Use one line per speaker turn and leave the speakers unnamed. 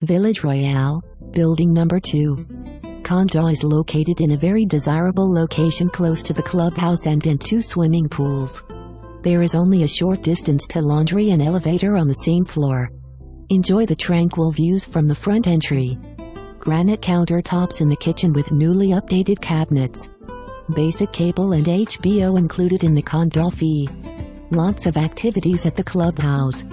Village Royale, Building Number 2. Condo is located in a very desirable location close to the clubhouse and in 2 swimming pools. There is only a short distance to laundry and elevator on the same floor. Enjoy the tranquil views from the front entry. Granite countertops in the kitchen with newly updated cabinets. Basic cable and HBO included in the condo fee. Lots of activities at the clubhouse.